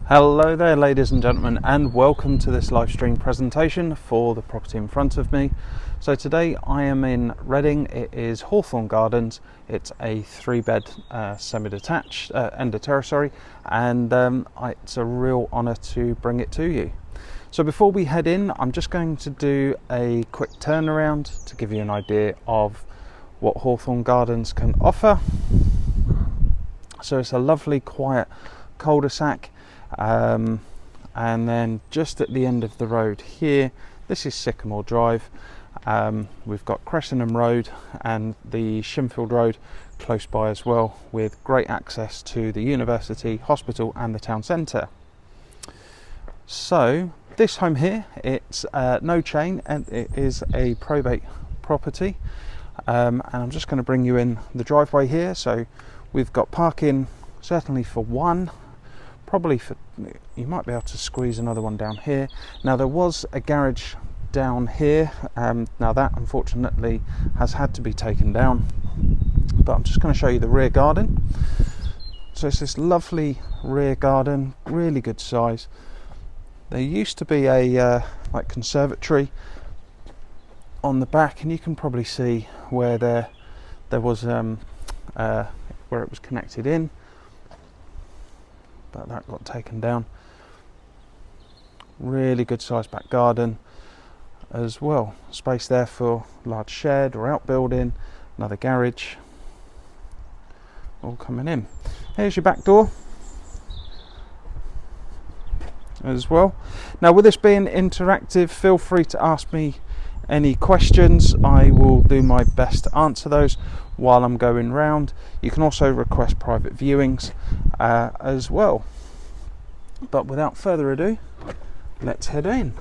Hello there ladies and gentlemen, and welcome to this live stream presentation for the property in front of me. So today I am in Reading. It is Hawthorn Gardens. It's a 3-bed semi-detached end of terrace, and it's a real honour to bring it to you. So before we head in, I'm just going to do a quick turnaround to give you an idea of what Hawthorn Gardens can offer. So it's a lovely quiet cul-de-sac. And then just at the end of the road here, this is Sycamore Drive. We've got Cressenham Road and the Shinfield Road close by as well, with great access to the university, hospital and the town centre. So this home here, it's no chain and it is a probate property, and I'm just going to bring you in the driveway here. So we've got parking certainly for one. Probably for, you might be able to squeeze another one down here. Now there was a garage down here, now that unfortunately has had to be taken down, but I'm just going to show you the rear garden. So it's this lovely rear garden, really good size. There used to be a like conservatory on the back, and you can probably see where there was where it was connected in, but that got taken down. Really good sized back garden as well. Space there for large shed or outbuilding, another garage, all coming in. Here's your back door as well. Now with this being interactive, feel free to ask me any questions. I will do my best to answer those while I'm going round. You can also request private viewings as well. But without further ado, let's head in.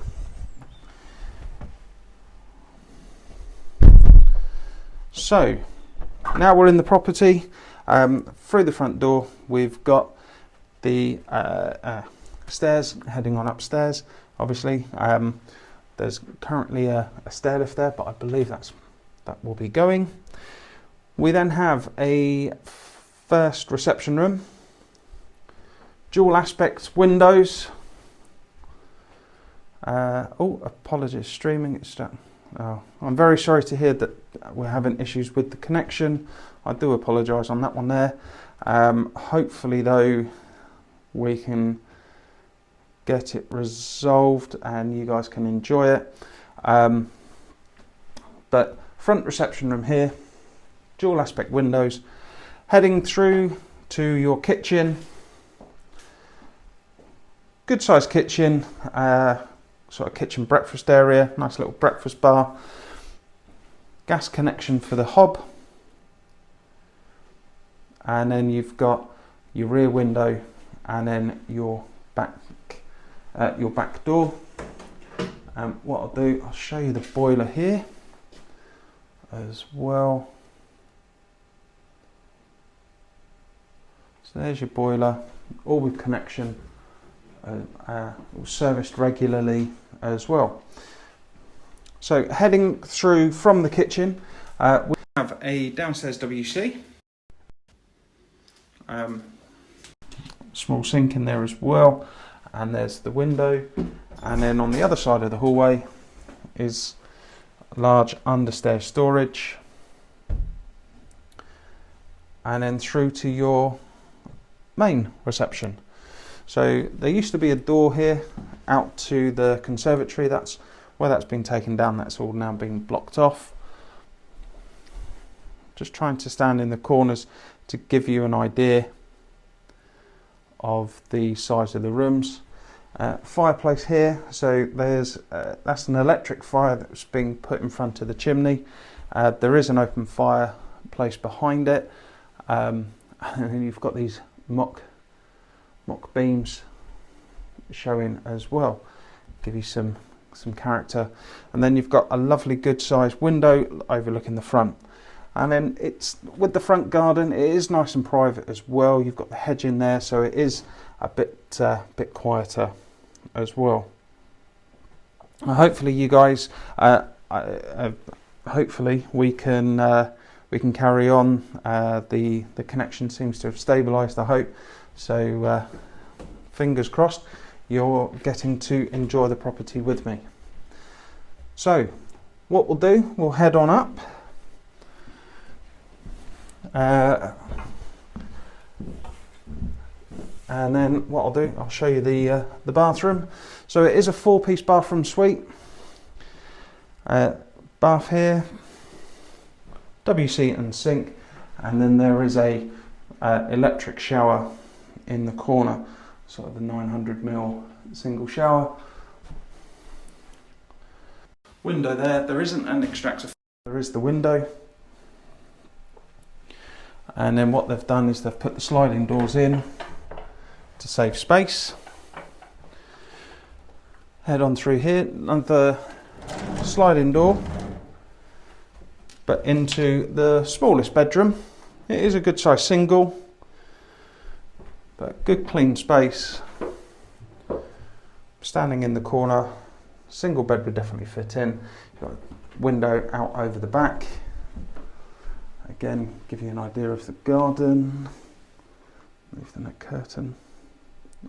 So now we're in the property. Through the front door we've got the stairs heading on upstairs. Obviously there's currently a stair lift there, but I believe that will be going. We then have a first reception room, dual aspect windows. Oh, apologies, streaming. It's oh, I'm very sorry to hear that we're having issues with the connection. I do apologise on that one there. Hopefully though we can get it resolved and you guys can enjoy it. But front reception room here, dual aspect windows, heading through to your kitchen. Good sized kitchen, sort of kitchen breakfast area, nice little breakfast bar, gas connection for the hob, and then you've got your rear window and then your back door. What I'll do, I'll show you the boiler here as well. So there's your boiler, all with connection, serviced regularly as well. So heading through from the kitchen, we have a downstairs WC, small sink in there as well, and there's the window, and then on the other side of the hallway is large understairs storage, and then through to your main reception. So there used to be a door here out to the conservatory. That's where that's been taken down. That's all now been blocked off. Just trying to stand in the corners to give you an idea of the size of the rooms. Fireplace here. So there's that's an electric fire that's being put in front of the chimney. There is an open fireplace behind it, and then you've got these mock beams showing as well, give you some character. And then you've got a lovely good sized window overlooking the front, and then it's with the front garden, it is nice and private as well. You've got the hedge in there, so it is a bit quieter as well. Hopefully you guys hopefully we can carry on. The connection seems to have stabilized, I hope. So fingers crossed, you're getting to enjoy the property with me. So what we'll do, we'll head on up. And then what I'll do, I'll show you the bathroom. So it is a 4-piece bathroom suite. Bath here, WC and sink, and then there is a electric shower in the corner, sort of a 900mm single shower. Window there. There isn't an extractor. There is the window. And then what they've done is they've put the sliding doors in to save space. Head on through here, another sliding door, but into the smallest bedroom. It is a good size single, but good clean space. Standing in the corner, single bed would definitely fit in. You've got a window out over the back. Again, give you an idea of the garden. Move the net curtain,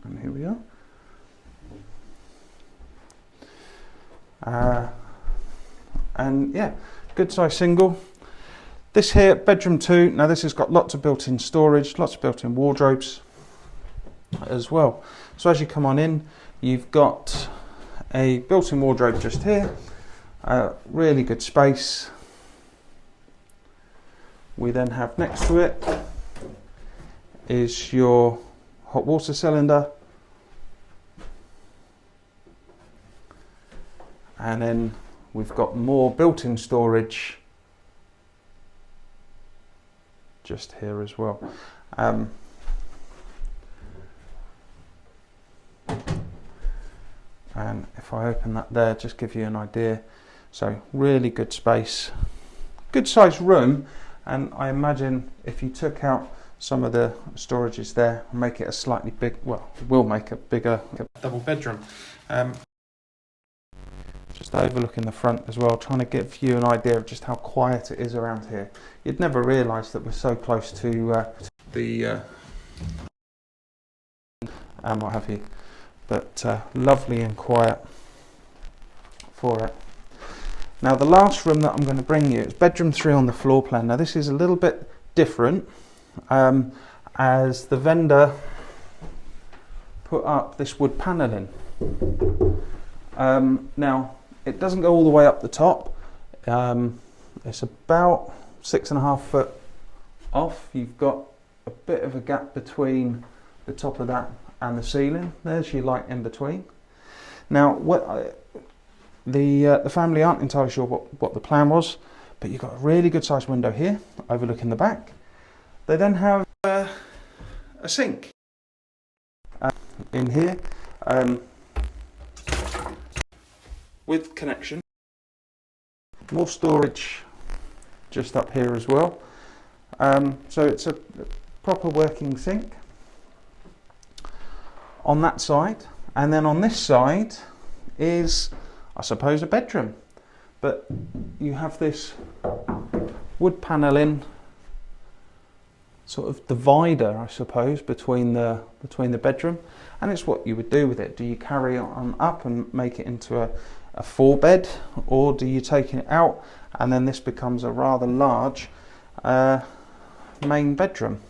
and here we are. And yeah, good size single. This here, bedroom 2. Now this has got lots of built-in storage, lots of built-in wardrobes as well. So as you come on in, you've got a built-in wardrobe just here. Really good space. We then have next to it is your hot water cylinder, and then we've got more built-in storage just here as well. And if I open that there, just give you an idea. So really good space, good size room. And I imagine if you took out some of the storages there and make it a slightly big, well, we'll make a bigger double bedroom. Just overlooking the front as well, trying to give you an idea of just how quiet it is around here. You'd never realise that we're so close to the and what have you, but lovely and quiet for it. Now the last room that I'm going to bring you is bedroom 3 on the floor plan. Now this is a little bit different, as the vendor put up this wood panelling. Now it doesn't go all the way up the top. It's about 6.5 foot off. You've got a bit of a gap between the top of that and the ceiling. There's your light in between. Now the family aren't entirely sure what the plan was, but you've got a really good sized window here overlooking the back. They then have a sink in here with connection. More storage just up here as well. So it's a proper working sink on that side, and then on this side is, I suppose, a bedroom, but you have this wood panelling sort of divider, I suppose, between the bedroom, and it's what you would do with it. Do you carry on up and make it into a 4-bed, or do you take it out and then this becomes a rather large main bedroom?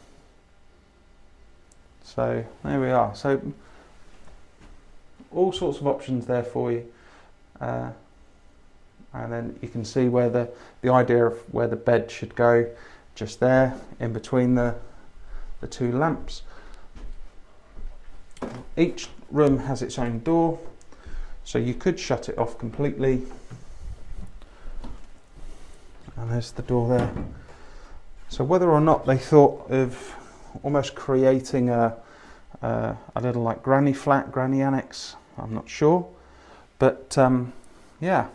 So there we are. So all sorts of options there for you. And then you can see where the idea of where the bed should go, just there in between the 2 lamps. Each room has its own door, so you could shut it off completely. And there's the door there. So whether or not they thought of almost creating a little like granny flat, granny annex, I'm not sure. But yeah,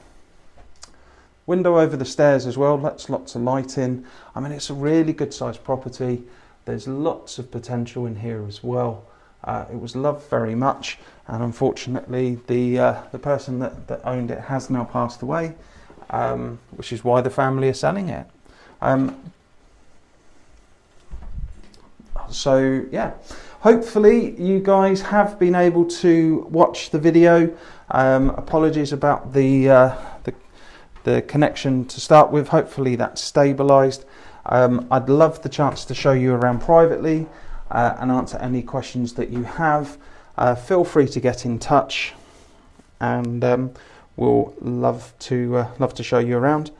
window over the stairs as well, lets lots of light in. I mean, it's a really good sized property. There's lots of potential in here as well. It was loved very much, and unfortunately the person that owned it has now passed away, which is why the family are selling it. So yeah, hopefully you guys have been able to watch the video. Apologies about the connection to start with. Hopefully that's stabilised. I'd love the chance to show you around privately and answer any questions that you have. Feel free to get in touch, and we'll love to show you around.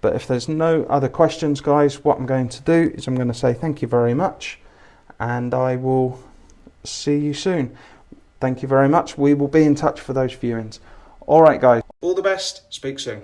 But if there's no other questions, guys, what I'm going to do is I'm going to say thank you very much, and I will see you soon. Thank you very much. We will be in touch for those viewings. All right, guys. All the best. Speak soon.